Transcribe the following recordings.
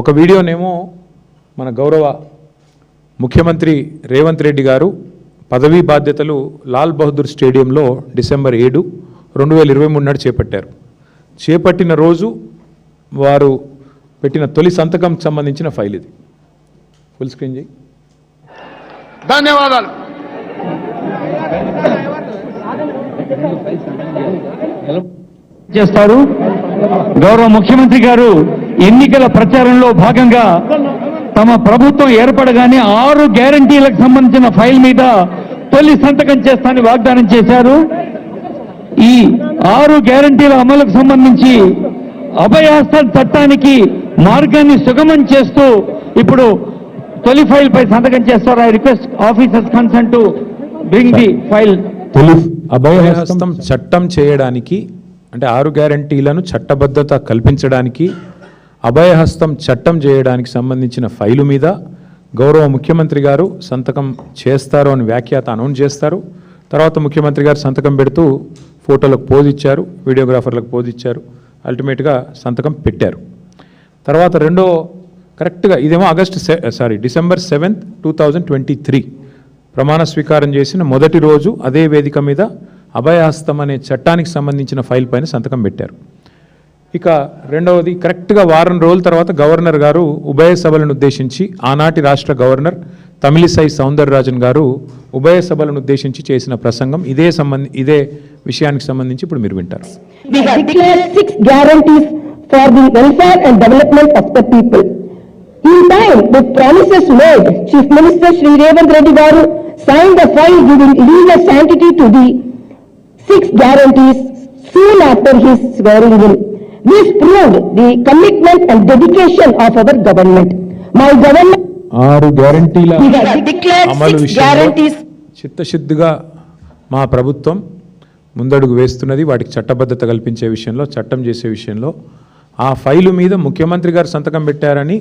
ఒక వీడియోనేమో మన గౌరవ ముఖ్యమంత్రి రేవంత్ రెడ్డి గారు పదవీ బాధ్యతలు లాల్ బహదూర్ స్టేడియంలో డిసెంబర్ 7, 2023 నాడు చేపట్టారు. చేపట్టిన రోజు వారు పెట్టిన తొలి సంతకం సంబంధించిన ఫైల్ ఇది. ఫుల్ స్క్రీన్ చేయి. ధన్యవాదాలు. చేస్తారు. గౌరవ ముఖ్యమంత్రి గారు ఎన్నికల ప్రచారంలో భాగంగా తమ ప్రభుత్వం ఏర్పడగానే 6 గ్యారంటీలకు సంబంధించిన ఫైల్ మీద తొలి సంతకం చేస్తానని వాగ్దానం చేశారు. ఈ 6 గ్యారంటీల అమలుకు సంబంధించి అభయహస్తం చట్టానికి మార్గాన్ని సుగమం చేస్తూ ఇప్పుడు తొలి ఫైల్ పై సంతకం చేస్తారు. I request officers concern to bring the file. అభయహస్తం చట్టం చేయడానికి అంటే 6 గ్యారంటీలను చట్టబద్ధత కల్పించడానికి అభయహస్తం చట్టం చేయడానికి సంబంధించిన ఫైలు మీద గౌరవ ముఖ్యమంత్రి గారు సంతకం చేస్తారు అని వ్యాఖ్యాత అనౌన్స్ చేస్తారు. తర్వాత ముఖ్యమంత్రి గారు సంతకం పెడుతూ ఫోటోలకు పోజ్ ఇచ్చారు, వీడియోగ్రాఫర్లకు పోజ్ ఇచ్చారు, అల్టిమేట్గా సంతకం పెట్టారు. తర్వాత కరెక్ట్గా ఇదేమో డిసెంబర్ 7, 2023 ప్రమాణ స్వీకారం చేసిన మొదటి రోజు అదే వేదిక మీద అభయహస్తం అనే చట్టానికి సంబంధించిన ఫైల్ పైన సంతకం పెట్టారు. ఇక రెండవది కరెక్ట్గా వారం రోజుల తర్వాత గవర్నర్ గారు ఉభయ సభలను ఉద్దేశించి ఆనాటి రాష్ట్ర గవర్నర్ తమిళిసై సౌందరరాజన్ గారు ఉభయ సభలను ఉద్దేశించి చేసిన ప్రసంగం ఇదే విషయానికి సంబంధించి ఇప్పుడు మీరు వింటారు. We have declared 6 guarantees for the welfare and development of the people. In time, with promises made, Chief Minister Shri Revanth Reddy Garu signed the file giving legal sanctity to the 6 guarantees soon after his swearing in. This proved the commitment and dedication of our government. My government 6 గ్యారంటీల అమలు విషయంలో చిత్తశుద్ధిగా మా ప్రభుత్వం ముందడుగు వేస్తున్నది. వాటికి చట్టబద్ధత కల్పించే విషయంలో, చట్టం చేసే విషయంలో ఆ ఫైలు మీద ముఖ్యమంత్రి గారు సంతకం పెట్టారని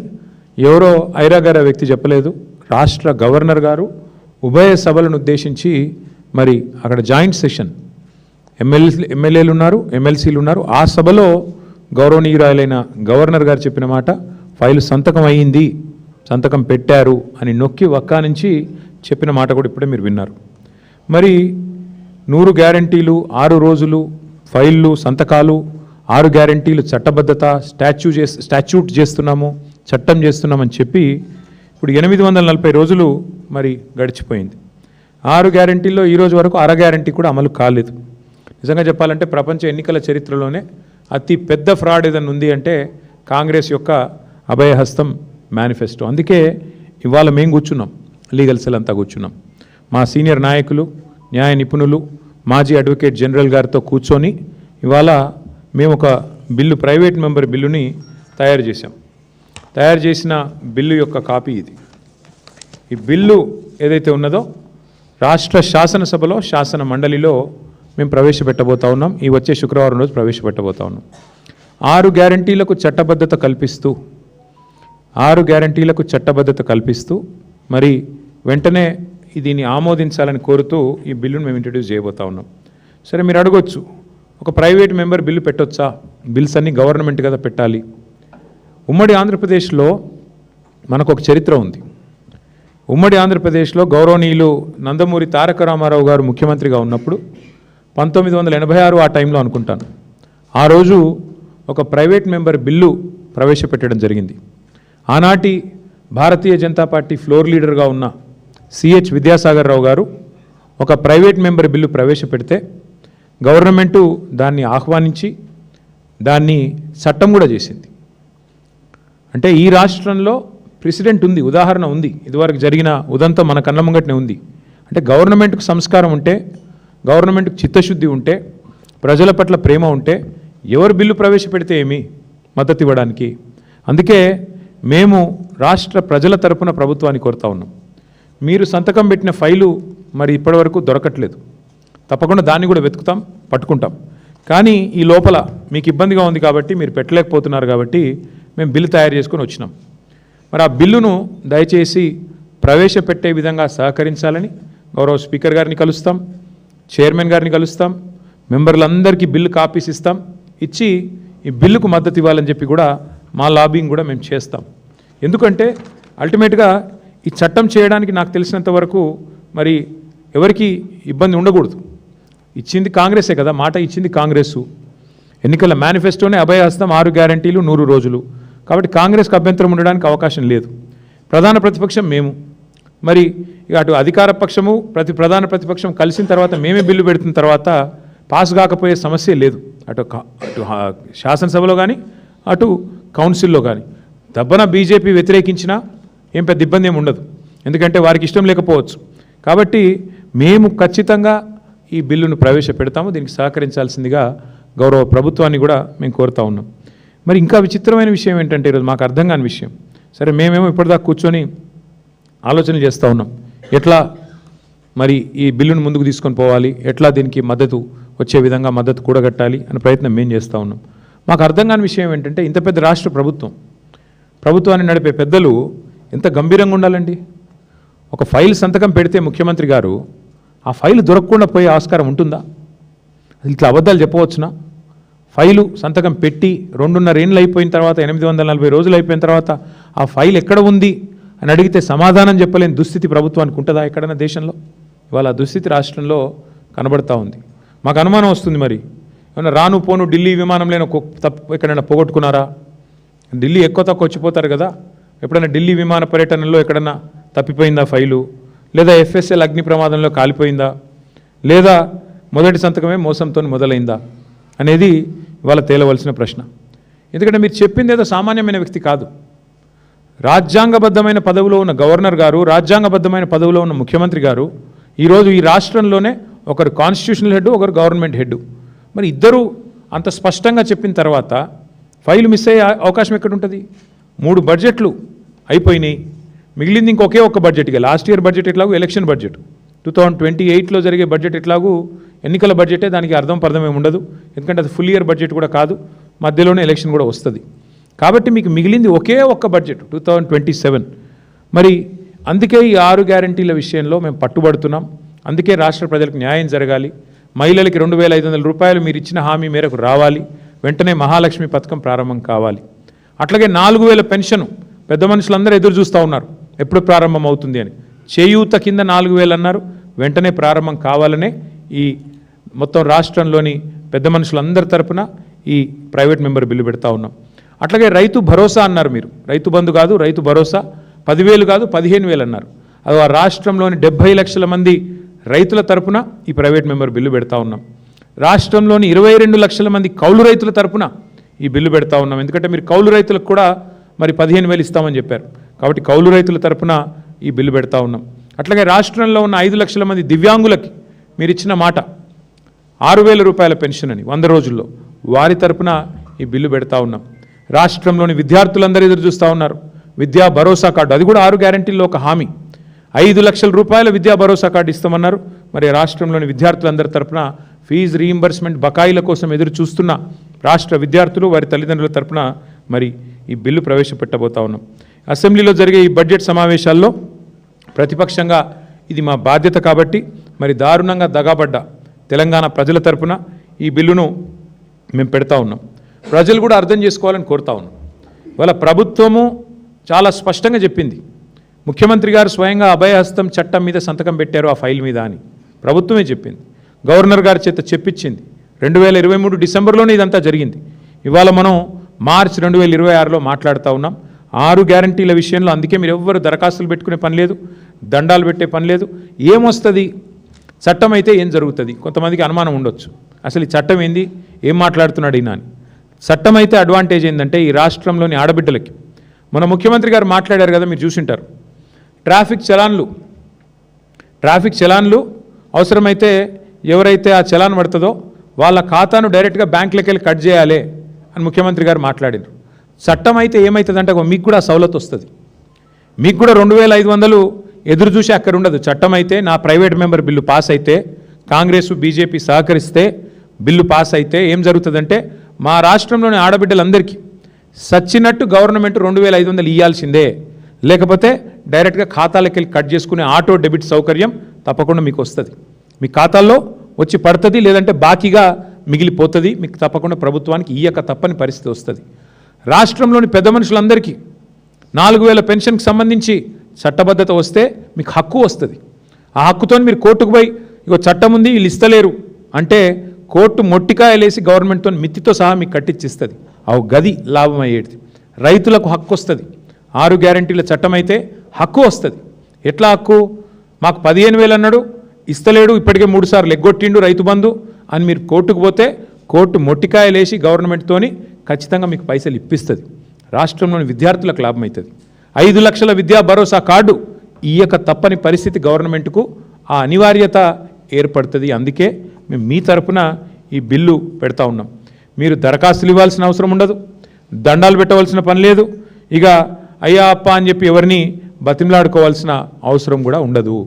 ఎవరో ఐరాగార వ్యక్తి చెప్పలేదు. రాష్ట్ర గవర్నర్ గారు ఉభయ సభలను ఉద్దేశించి మరి అక్కడ జాయింట్ సెషన్ ఎమ్మెల్యేలు ఉన్నారు, ఎమ్మెల్సీలు ఉన్నారు. ఆ సభలో గౌరవనీయురాలైన గవర్నర్ గారు చెప్పిన మాట ఫైలు సంతకం అయ్యింది, సంతకం పెట్టారు అని నొక్కి వక్కా నుంచి చెప్పిన మాట కూడా ఇప్పుడే మీరు విన్నారు. మరి 100 గ్యారంటీలు, 6 రోజులు, ఫైళ్ళు, సంతకాలు, 6 గ్యారంటీలు చట్టబద్ధత, స్టాచ్యూట్ చేస్తున్నాము, చట్టం చేస్తున్నామని చెప్పి ఇప్పుడు 840 రోజులు మరి గడిచిపోయింది. 6 గ్యారంటీల్లో ఈరోజు వరకు అర గ్యారంటీ కూడా అమలు కాలేదు. నిజంగా చెప్పాలంటే ప్రపంచ ఎన్నికల చరిత్రలోనే అతి పెద్ద ఫ్రాడ్ ఏదైనా ఉంది అంటే కాంగ్రెస్ యొక్క అభయహస్తం మేనిఫెస్టో. అందుకే ఇవాళ మేము కూర్చున్నాం, లీగల్ సెల్ అంతా కూర్చున్నాం. మా సీనియర్ నాయకులు, న్యాయ నిపుణులు, మాజీ అడ్వకేట్ జనరల్ గారితో కూర్చొని ఇవాళ మేము ఒక బిల్లు, ప్రైవేట్ మెంబర్ బిల్లుని తయారు చేశాం. తయారు చేసిన బిల్లు యొక్క కాపీ ఇది. ఈ బిల్లు ఏదైతే ఉన్నదో రాష్ట్ర శాసనసభలో, శాసన మండలిలో మేము ప్రవేశపెట్టబోతా ఉన్నాం. ఈ వచ్చే శుక్రవారం రోజు ప్రవేశపెట్టబోతా ఉన్నాం. 6 గ్యారంటీలకు చట్టబద్ధత కల్పిస్తూ మరి వెంటనే దీన్ని ఆమోదించాలని కోరుతూ ఈ బిల్లును మేము ఇంట్రడ్యూస్ చేయబోతా ఉన్నాం. సరే, మీరు అడగొచ్చు, ఒక ప్రైవేట్ మెంబర్ బిల్లు పెట్టొచ్చా? బిల్స్ అన్నీ గవర్నమెంట్ కదా పెట్టాలి. ఉమ్మడి ఆంధ్రప్రదేశ్లో మనకు ఒక చరిత్ర ఉంది. ఉమ్మడి ఆంధ్రప్రదేశ్లో గౌరవనీయులు నందమూరి తారక రామారావు గారు ముఖ్యమంత్రిగా ఉన్నప్పుడు 1986 ఆ టైంలో అనుకుంటాను, ఆ రోజు ఒక ప్రైవేట్ మెంబర్ బిల్లు ప్రవేశపెట్టడం జరిగింది. ఆనాటి భారతీయ జనతా పార్టీ ఫ్లోర్ లీడర్గా ఉన్న సిహెచ్ విద్యాసాగర్ రావు గారు ఒక ప్రైవేట్ మెంబర్ బిల్లు ప్రవేశపెడితే గవర్నమెంటు దాన్ని ఆహ్వానించి దాన్ని చట్టం కూడా చేసింది. అంటే ఈ రాష్ట్రంలో ప్రెసిడెంట్ ఉంది, ఉదాహరణ ఉంది, ఇదివరకు జరిగిన ఉదంతం మన కళ్ళ ముంగటనే ఉంది. అంటే గవర్నమెంట్కు సంస్కారం ఉంటే, గవర్నమెంట్కు చిత్తశుద్ధి ఉంటే, ప్రజల పట్ల ప్రేమ ఉంటే ఎవరు బిల్లు ప్రవేశపెడితే ఏమి మద్దతు ఇవ్వడానికి. అందుకే మేము రాష్ట్ర ప్రజల తరపున ప్రభుత్వాన్ని కోరుతా ఉన్నాం. మీరు సంతకం పెట్టిన ఫైలు మరి ఇప్పటివరకు దొరకట్లేదు. తప్పకుండా దాన్ని కూడా వెతుకుతాం, పట్టుకుంటాం. కానీ ఈ లోపల మీకు ఇబ్బందిగా ఉంది కాబట్టి, మీరు పెట్టలేకపోతున్నారు కాబట్టి మేము బిల్లు తయారు చేసుకొని వచ్చినాం. మరి ఆ బిల్లును దయచేసి ప్రవేశపెట్టే విధంగా సహకరించాలని గౌరవ స్పీకర్ గారిని కలుస్తాం, చైర్మన్ గారిని కలుస్తాం, మెంబర్లందరికీ బిల్లు కాపీస్ ఇస్తాం. ఇచ్చి ఈ బిల్లుకు మద్దతు ఇవ్వాలని చెప్పి కూడా మా లాబింగ్ కూడా మేము చేస్తాం. ఎందుకంటే అల్టిమేట్గా ఈ చట్టం చేయడానికి నాకు తెలిసినంత వరకు మరి ఎవరికి ఇబ్బంది ఉండకూడదు. ఇచ్చింది కాంగ్రెసే కదా, మాట ఇచ్చింది కాంగ్రెసు. ఎన్నికల మేనిఫెస్టోనే అభయహస్తం 6 గ్యారంటీలు 100 రోజులు. కాబట్టి కాంగ్రెస్కి అభ్యంతరం ఉండడానికి అవకాశం లేదు. ప్రధాన ప్రతిపక్షం మేము, మరి ఇక అటు అధికార పక్షము ప్రధాన ప్రతిపక్షం కలిసిన తర్వాత మేమే బిల్లు పెడుతున్న తర్వాత పాస్ కాకపోయే సమస్య లేదు. అటు శాసనసభలో కానీ అటు కౌన్సిల్లో కానీ దబ్బన బీజేపీ వ్యతిరేకించినా ఏం పెద్ద ఇబ్బంది ఏమి ఉండదు, ఎందుకంటే వారికి ఇష్టం లేకపోవచ్చు. కాబట్టి మేము ఖచ్చితంగా ఈ బిల్లును ప్రవేశపెడతాము. దీనికి సహకరించాల్సిందిగా గౌరవ ప్రభుత్వాన్ని కూడా మేము కోరుతా ఉన్నాం. మరి ఇంకా విచిత్రమైన విషయం ఏంటంటే ఈరోజు మాకు అర్థం కాని విషయం, సరే మేమేమో ఇప్పటిదాకా కూర్చొని ఆలోచన చేస్తూ ఉన్నాం, ఎట్లా మరి ఈ బిల్లును ముందుకు తీసుకొని పోవాలి, ఎట్లా దీనికి మద్దతు వచ్చే విధంగా మద్దతు కూడగట్టాలి అనే ప్రయత్నం మేము చేస్తూ ఉన్నాం. మాకు అర్థం కాని విషయం ఏంటంటే ఇంత పెద్ద రాష్ట్ర ప్రభుత్వాన్ని నడిపే పెద్దలు ఎంత గంభీరంగా ఉండాలండి. ఒక ఫైల్ సంతకం పెడితే ముఖ్యమంత్రి గారు ఆ ఫైల్ దొరకకుండా పోయే ఆస్కారం ఉంటుందా? ఇట్లా అబద్ధాలు చెప్పవచ్చునా? ఫైలు సంతకం పెట్టి 2.5 ఏళ్ళు అయిపోయిన తర్వాత 840 రోజులు అయిపోయిన తర్వాత ఆ ఫైల్ ఎక్కడ ఉంది అని అడిగితే సమాధానం చెప్పలేని దుస్థితి ప్రభుత్వానికి ఉంటుందా ఎక్కడైనా దేశంలో? ఇవాళ ఆ దుస్థితి రాష్ట్రంలో కనబడతా ఉంది. మాకు అనుమానం వస్తుంది, మరి ఏమన్నా రాను పోను ఢిల్లీ విమానంలో ఎక్కడైనా పోగొట్టుకున్నారా? ఢిల్లీ ఎక్కువ తక్కువ వచ్చిపోతారు కదా, ఎప్పుడైనా ఢిల్లీ విమాన పర్యటనలో ఎక్కడన్నా తప్పిపోయిందా ఫైలు, లేదా FSL అగ్ని ప్రమాదంలో కాలిపోయిందా, లేదా మొదటి సంతకమే మోసంతో మొదలైందా అనేది ఇవాళ తేలవలసిన ప్రశ్న. ఎందుకంటే మీరు చెప్పింది ఏదో సామాన్యమైన వ్యక్తి కాదు. రాజ్యాంగబద్ధమైన పదవిలో ఉన్న గవర్నర్ గారు, రాజ్యాంగబద్ధమైన పదవిలో ఉన్న ముఖ్యమంత్రి గారు ఈరోజు ఈ రాష్ట్రంలోనే ఒకరు కాన్స్టిట్యూషనల్ హెడ్, ఒకరు గవర్నమెంట్ హెడ్. మరి ఇద్దరు అంత స్పష్టంగా చెప్పిన తర్వాత ఫైలు మిస్ అయ్యే అవకాశం ఎక్కడుంటుంది? 3 బడ్జెట్లు అయిపోయినాయి, మిగిలింది ఇంకొకే ఒక్క బడ్జెట్. ఇక లాస్ట్ ఇయర్ బడ్జెట్ ఎట్లాగూ ఎలక్షన్ బడ్జెట్, 2028లో జరిగే బడ్జెట్ ఎట్లాగూ ఎన్నికల బడ్జెటే, దానికి అర్థం ఏమి ఉండదు, ఎందుకంటే అది ఫుల్ ఇయర్ బడ్జెట్ కూడా కాదు, మధ్యలోనే ఎలక్షన్ కూడా వస్తుంది. కాబట్టి మీకు మిగిలింది ఒకే ఒక్క బడ్జెట్ 2027. మరి అందుకే ఈ 6 గ్యారంటీల విషయంలో మేము పట్టుబడుతున్నాం. అందుకే రాష్ట్ర ప్రజలకు న్యాయం జరగాలి. మహిళలకి 2,500 రూపాయలు మీరు ఇచ్చిన హామీ మేరకు రావాలి. వెంటనే మహాలక్ష్మి పథకం ప్రారంభం కావాలి. అట్లాగే 4,000 పెన్షన్ పెద్ద మనుషులందరూ ఎదురు చూస్తూ ఉన్నారు ఎప్పుడు ప్రారంభం అవుతుంది అని. చేయూత కింద 4,000 అన్నారు, వెంటనే ప్రారంభం కావాలనే ఈ మొత్తం రాష్ట్రంలోని పెద్ద మనుషులందరి తరపున ఈ ప్రైవేట్ మెంబర్ బిల్లు పెడతా ఉన్నాం. అట్లాగే రైతు భరోసా అన్నారు మీరు, రైతు బంధు కాదు రైతు భరోసా, 10,000 కాదు 15,000 అన్నారు. అది ఆ రాష్ట్రంలోని 70 లక్షల మంది రైతుల తరపున ఈ ప్రైవేట్ మెంబర్ బిల్లు పెడతా ఉన్నాం. రాష్ట్రంలోని 22 లక్షల మంది కౌలు రైతుల తరపున ఈ బిల్లు పెడతా ఉన్నాం. ఎందుకంటే మీరు కౌలు రైతులకు కూడా మరి 15,000 ఇస్తామని చెప్పారు, కాబట్టి కౌలు రైతుల తరపున ఈ బిల్లు పెడతా ఉన్నాం. అట్లాగే రాష్ట్రంలో ఉన్న 5 లక్షల మంది దివ్యాంగులకి మీరు ఇచ్చిన మాట 6,000 రూపాయల పెన్షన్ అని 100 రోజుల్లో, వారి తరపున ఈ బిల్లు పెడతా ఉన్నాం. రాష్ట్రంలోని విద్యార్థులందరూ ఎదురు చూస్తూ ఉన్నారు విద్యా భరోసా కార్డు, అది కూడా 6 గ్యారంటీల్లో ఒక హామీ. 5 లక్షల రూపాయల విద్యా భరోసా కార్డు ఇస్తామన్నారు. మరి రాష్ట్రంలోని విద్యార్థులందరి తరపున ఫీజు రీయింబర్స్మెంట్ బకాయిల కోసం ఎదురు చూస్తున్న రాష్ట్ర విద్యార్థులు వారి తల్లిదండ్రుల తరపున మరి ఈ బిల్లు ప్రవేశపెట్టబోతా ఉన్నాం. అసెంబ్లీలో జరిగే ఈ బడ్జెట్ సమావేశాల్లో ప్రతిపక్షంగా ఇది మా బాధ్యత కాబట్టి మరి దారుణంగా దగాబడ్డ తెలంగాణ ప్రజల తరపున ఈ బిల్లును మేము పెడతా ఉన్నాం. ప్రజలు కూడా అర్థం చేసుకోవాలని కోరుతా ఉన్నాం. ఇవాళ ప్రభుత్వము చాలా స్పష్టంగా చెప్పింది, ముఖ్యమంత్రి గారు స్వయంగా అభయహస్తం చట్టం మీద సంతకం పెట్టారు ఆ ఫైల్ మీద అని ప్రభుత్వమే చెప్పింది. గవర్నర్ గారి చేత చెప్పించింది. 2023 డిసెంబర్లోనే ఇదంతా జరిగింది. ఇవాళ మనం మార్చ్ 2026లో మాట్లాడుతూ ఉన్నాం. 6 గ్యారంటీల విషయంలో అందుకే మీరు ఎవ్వరు దరఖాస్తులు పెట్టుకునే పని లేదు, దండాలు పెట్టే పని లేదు. ఏమొస్తుంది? చట్టం అయితే ఏం జరుగుతుంది? కొంతమందికి అనుమానం ఉండొచ్చు, అసలు ఈ చట్టం ఏంది, ఏం మాట్లాడుతున్నాడు ఈయన అని. చట్టం అయితే అడ్వాంటేజ్ ఏంటంటే ఈ రాష్ట్రంలోని ఆడబిడ్డలకి, మన ముఖ్యమంత్రి గారు మాట్లాడారు కదా, మీరు చూసింటారు, ట్రాఫిక్ చలాన్లు అవసరమైతే ఎవరైతే ఆ చలాన్ పడుతుందో వాళ్ళ ఖాతాను డైరెక్ట్గా బ్యాంకులకి వెళ్ళి కట్ చేయాలి అని ముఖ్యమంత్రి గారు మాట్లాడారు. చట్టం అయితే ఏమవుతుందంటే మీకు కూడా సవలతు వస్తుంది, మీకు కూడా 2,500 ఎదురు చూసి అక్కడ ఉండదు. చట్టం అయితే నా ప్రైవేట్ మెంబర్ బిల్లు పాస్ అయితే, కాంగ్రెస్ బీజేపీ సహకరిస్తే బిల్లు పాస్ అయితే ఏం జరుగుతుందంటే మా రాష్ట్రంలోని ఆడబిడ్డలందరికీ సచ్చినట్టు గవర్నమెంట్ 2,500 ఇవ్వాల్సిందే, లేకపోతే డైరెక్ట్గా ఖాతాలకు వెళ్ళి కట్ చేసుకునే ఆటో డెబిట్ సౌకర్యం తప్పకుండా మీకు వస్తుంది. మీ ఖాతాల్లో వచ్చి పడుతుంది, లేదంటే బాకీగా మిగిలిపోతుంది, మీకు తప్పకుండా ప్రభుత్వానికి ఇయ్యక తప్పని పరిస్థితి వస్తుంది. రాష్ట్రంలోని పెద్ద మనుషులందరికీ 4000 పెన్షన్కి సంబంధించి చట్టబద్ధత వస్తే మీకు హక్కు వస్తుంది. ఆ హక్కుతో మీరు కోర్టుకు పోయి ఇగో చట్టం ఉంది వీళ్ళు ఇస్తలేరు అంటే కోర్టు మొట్టికాయలేసి గవర్నమెంట్తో మిత్తితో సహా మీకు కట్టించిస్తుంది. ఆ గది లాభం అయ్యేది. రైతులకు హక్కు వస్తుంది. 6 గ్యారంటీల చట్టం అయితే హక్కు వస్తుంది. ఎట్లా హక్కు? మాకు 15,000 అన్నాడు, ఇస్తలేడు, ఇప్పటికే 3 సార్లు ఎగ్గొట్టిండు రైతు బంధు అని మీరు కోర్టుకు పోతే కోర్టు మొట్టికాయలేసి గవర్నమెంట్తోని ఖచ్చితంగా మీకు పైసలు ఇప్పిస్తుంది. రాష్ట్రంలోని విద్యార్థులకు లాభం అవుతుంది. 5 లక్షల విద్యా భరోసా కార్డు ఇయ్యక తప్పని పరిస్థితి గవర్నమెంట్కు ఆ అనివార్యత ఏర్పడుతుంది. అందుకే మేము మీ తరపున ఈ బిల్లు పెడతా ఉన్నాం. మీరు దరఖాస్తులు ఇవ్వాల్సిన అవసరం ఉండదు, దండాలు పెట్టవలసిన పని లేదు, ఇక అయ్యా అప్ప అని చెప్పి ఎవరిని బతిమలాడుకోవాల్సిన అవసరం కూడా ఉండదు.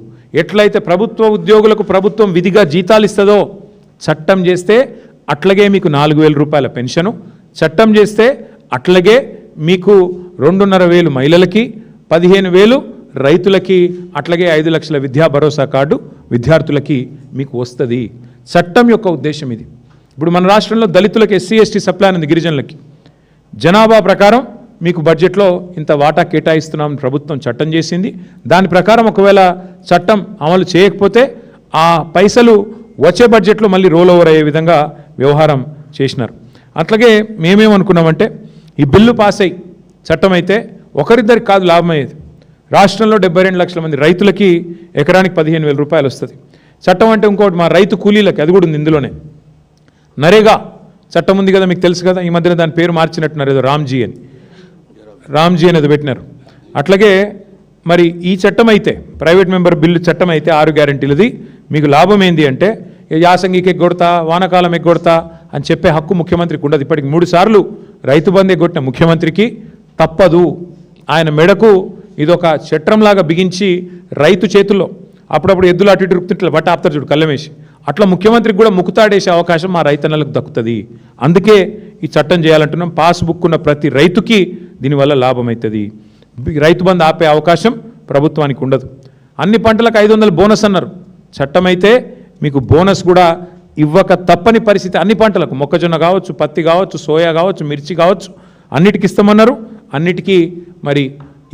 ఎట్లయితే ప్రభుత్వ ఉద్యోగులకు ప్రభుత్వం విధిగా జీతాలు ఇస్తుందో చట్టం చేస్తే అట్లాగే మీకు 4,000 రూపాయల పెన్షను, చట్టం చేస్తే అట్లాగే మీకు 2,500 మహిళలకి, 15,000 రైతులకి, అట్లాగే 5 లక్షల విద్యా భరోసా కార్డు విద్యార్థులకి మీకు వస్తుంది. చట్టం యొక్క ఉద్దేశం ఇది. ఇప్పుడు మన రాష్ట్రంలో దళితులకి ఎస్సీ ఎస్టీ సప్లాన్ ఉంది, గిరిజనులకి జనాభా ప్రకారం మీకు బడ్జెట్లో ఇంత వాటా కేటాయిస్తున్నామని ప్రభుత్వం చట్టం చేసింది. దాని ప్రకారం ఒకవేళ చట్టం అమలు చేయకపోతే ఆ పైసలు వచ్చే బడ్జెట్లో మళ్ళీ రోల్ ఓవర్ అయ్యే విధంగా వ్యవహారం చేసినారు. అట్లాగే మేమేమనుకున్నామంటే ఈ బిల్లు పాస్ అయ్యి చట్టం అయితే ఒకరిద్దరికి కాదు లాభం అయ్యేది. రాష్ట్రంలో 72 లక్షల మంది రైతులకి ఎకరానికి 15,000 రూపాయలు వస్తుంది. చట్టం అంటే ఇంకోటి మా రైతు కూలీలకి అది కూడా ఉంది ఇందులోనే. నరేగా చట్టం ఉంది కదా, మీకు తెలుసు కదా, ఈ మధ్యన దాని పేరు మార్చినట్టున్నారు ఏదో రామ్జీ అనేది పెట్టినారు. అట్లాగే మరి ఈ చట్టం అయితే ప్రైవేట్ మెంబర్ బిల్లు చట్టం అయితే 6 గ్యారంటీలది మీకు లాభం ఏంది అంటే యాసంగికి ఎగ్గొడతా, వానాకాలం ఎగ్గొడతా అని చెప్పే హక్కు ముఖ్యమంత్రికి ఉండదు. ఇప్పటికి 3 సార్లు రైతు బంధు ఎగ్గొట్టిన ముఖ్యమంత్రికి తప్పదు. ఆయన మెడకు ఇదొక చట్రంలాగా బిగించి రైతు చేతుల్లో అప్పుడప్పుడు ఎద్దులు అటు ఇటు రుక్తుంటే బట్ట ఆపుతారు చూడు కళ్ళమేసి, అట్లా ముఖ్యమంత్రికి కూడా ముక్కుతాడేసే అవకాశం మా రైతన్నలకు దక్కుతుంది. అందుకే ఈ చట్టం చేయాలంటున్నాం. పాస్బుక్ ఉన్న ప్రతి రైతుకి దీనివల్ల లాభం అవుతుంది. రైతు బంధు ఆపే అవకాశం ప్రభుత్వానికి ఉండదు. అన్ని పంటలకు 500 బోనస్ అన్నారు. చట్టం అయితే మీకు బోనస్ కూడా ఇవ్వక తప్పని పరిస్థితి. అన్ని పంటలకు మొక్కజొన్న కావచ్చు, పత్తి కావచ్చు, సోయా కావచ్చు, మిర్చి కావచ్చు, అన్నిటికి ఇస్తామన్నారు. అన్నిటికీ మరి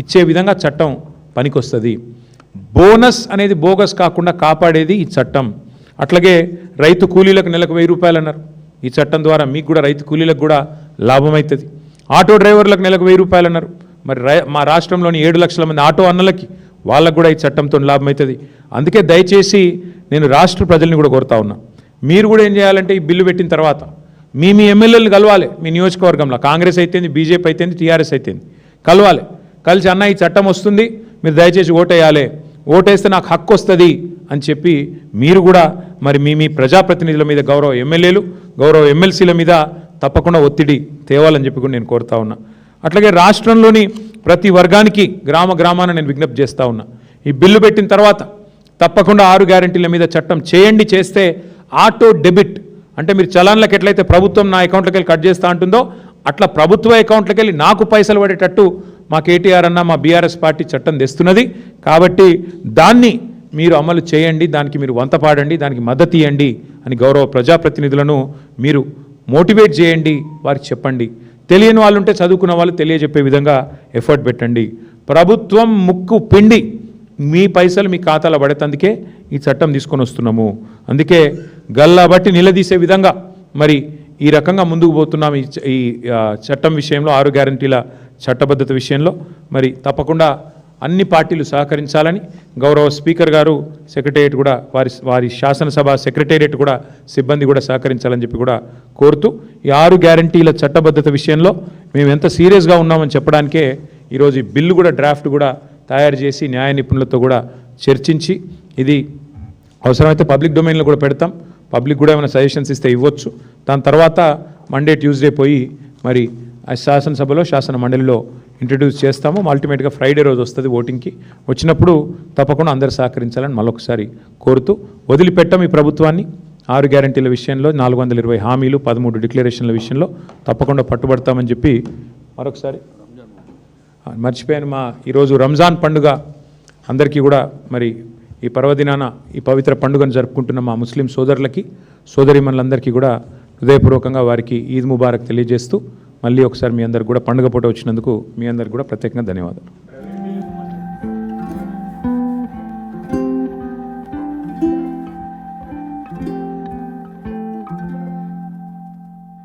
ఇచ్చే విధంగా చట్టం పనికొస్తుంది. బోనస్ అనేది బోగస్ కాకుండా కాపాడేది ఈ చట్టం. అట్లాగే రైతు కూలీలకు నెలకు 1000 రూపాయలు అన్నారు. ఈ చట్టం ద్వారా మీకు కూడా రైతు కూలీలకు కూడా లాభం అవుతుంది. ఆటో డ్రైవర్లకు నెలకు 1000 రూపాయలు అన్నారు. మరి మా రాష్ట్రంలోని 7 లక్షల మంది ఆటో అన్నలకి వాళ్ళకు కూడా ఈ చట్టంతో లాభం అవుతుంది. అందుకే దయచేసి నేను రాష్ట్ర ప్రజల్ని కూడా కోరుతా ఉన్నా, మీరు కూడా ఏం చేయాలంటే ఈ బిల్లు పెట్టిన తర్వాత మీ ఎమ్మెల్యేలు కలవాలి. మీ నియోజకవర్గంలో కాంగ్రెస్ అయితేంది, బీజేపీ అయితేంది, టీఆర్ఎస్ అయితేంది కలవాలి. కలిసి అన్న ఈ చట్టం వస్తుంది, మీరు దయచేసి ఓటేయాలి, ఓటేస్తే నాకు హక్కు వస్తుంది అని చెప్పి మీరు కూడా మరి మీ ప్రజాప్రతినిధుల మీద, గౌరవ ఎమ్మెల్యేలు, గౌరవ ఎమ్మెల్సీల మీద తప్పకుండా ఒత్తిడి తేవాలని చెప్పి కూడా నేను కోరుతా ఉన్నా. అట్లాగే రాష్ట్రంలోని ప్రతి వర్గానికి గ్రామాన నేను విజ్ఞప్తి చేస్తూ ఉన్నా, ఈ బిల్లు పెట్టిన తర్వాత తప్పకుండా 6 గ్యారంటీల మీద చట్టం చేయండి. చేస్తే ఆటో డెబిట్ అంటే మీరు చలాన్లకు ఎట్లయితే ప్రభుత్వం నా అకౌంట్లోకి వెళ్ళి కట్ చేస్తూ ఉంటుందో అట్లా ప్రభుత్వ అకౌంట్లోకి వెళ్ళి నాకు పైసలు పడేటట్టు మా కేటీఆర్ అన్న, మా బీఆర్ఎస్ పార్టీ చట్టం తెస్తున్నది. కాబట్టి దాన్ని మీరు అమలు చేయండి, దానికి మీరు వంత పాడండి, దానికి మద్దతు ఇవ్వండి అని గౌరవ ప్రజాప్రతినిధులను మీరు మోటివేట్ చేయండి, వారికి చెప్పండి. తెలియని వాళ్ళు ఉంటే చదువుకున్న వాళ్ళు తెలియజెప్పే విధంగా ఎఫర్ట్ పెట్టండి. ప్రభుత్వం ముక్కు పిండి మీ పైసలు మీ ఖాతాలో పడేందుకే ఈ చట్టం తీసుకొని వస్తున్నాము. అందుకే గల్లా బట్టి నిలదీసే విధంగా మరి ఈ రకంగా ముందుకు పోతున్నాం. ఈ చట్టం విషయంలో 6 గ్యారంటీల చట్టబద్ధత విషయంలో మరి తప్పకుండా అన్ని పార్టీలు సహకరించాలని గౌరవ స్పీకర్ గారు, సెక్రటేరియట్ కూడా వారి శాసనసభ సెక్రటేరియట్ కూడా సిబ్బంది కూడా సహకరించాలని చెప్పి కూడా కోరుతూ ఈ 6 గ్యారంటీల చట్టబద్ధత విషయంలో మేము ఎంత సీరియస్గా ఉన్నామని చెప్పడానికే ఈరోజు ఈ బిల్లు కూడా డ్రాఫ్ట్ కూడా తయారు చేసి న్యాయ నిపుణులతో కూడా చర్చించి ఇది అవసరమైతే పబ్లిక్ డొమైన్లో కూడా పెడతాం. పబ్లిక్ కూడా ఏమైనా సజెషన్స్ ఇస్తే ఇవ్వచ్చు. దాని తర్వాత మండే ట్యూస్డే పోయి మరి ఆ శాసనసభలో శాసన మండలిలో ఇంట్రడ్యూస్ చేస్తాము. అల్టిమేట్గా ఫ్రైడే రోజు వస్తుంది ఓటింగ్కి. వచ్చినప్పుడు తప్పకుండా అందరూ సహకరించాలని మరొకసారి కోరుతూ వదిలిపెట్టాం ఈ ప్రభుత్వాన్ని. 6 గ్యారంటీల విషయంలో 420 హామీలు, 13 డిక్లరేషన్ల విషయంలో తప్పకుండా పట్టుబడతామని చెప్పి మరొకసారి మర్చిపోయాను. ఈరోజు రంజాన్ పండుగ అందరికీ కూడా మరి ఈ పర్వదినాన ఈ పవిత్ర పండుగను జరుపుకుంటున్న మా ముస్లిం సోదరులకి, సోదరీమణులందరికీ కూడా హృదయపూర్వకంగా వారికి ఈద్ ముబారక్ తెలియజేస్తూ మళ్ళీ ఒకసారి మీ అందరికి కూడా పండుగ పూట వచ్చినందుకు మీ అందరికి కూడా ప్రత్యేకంగా ధన్యవాదాలు.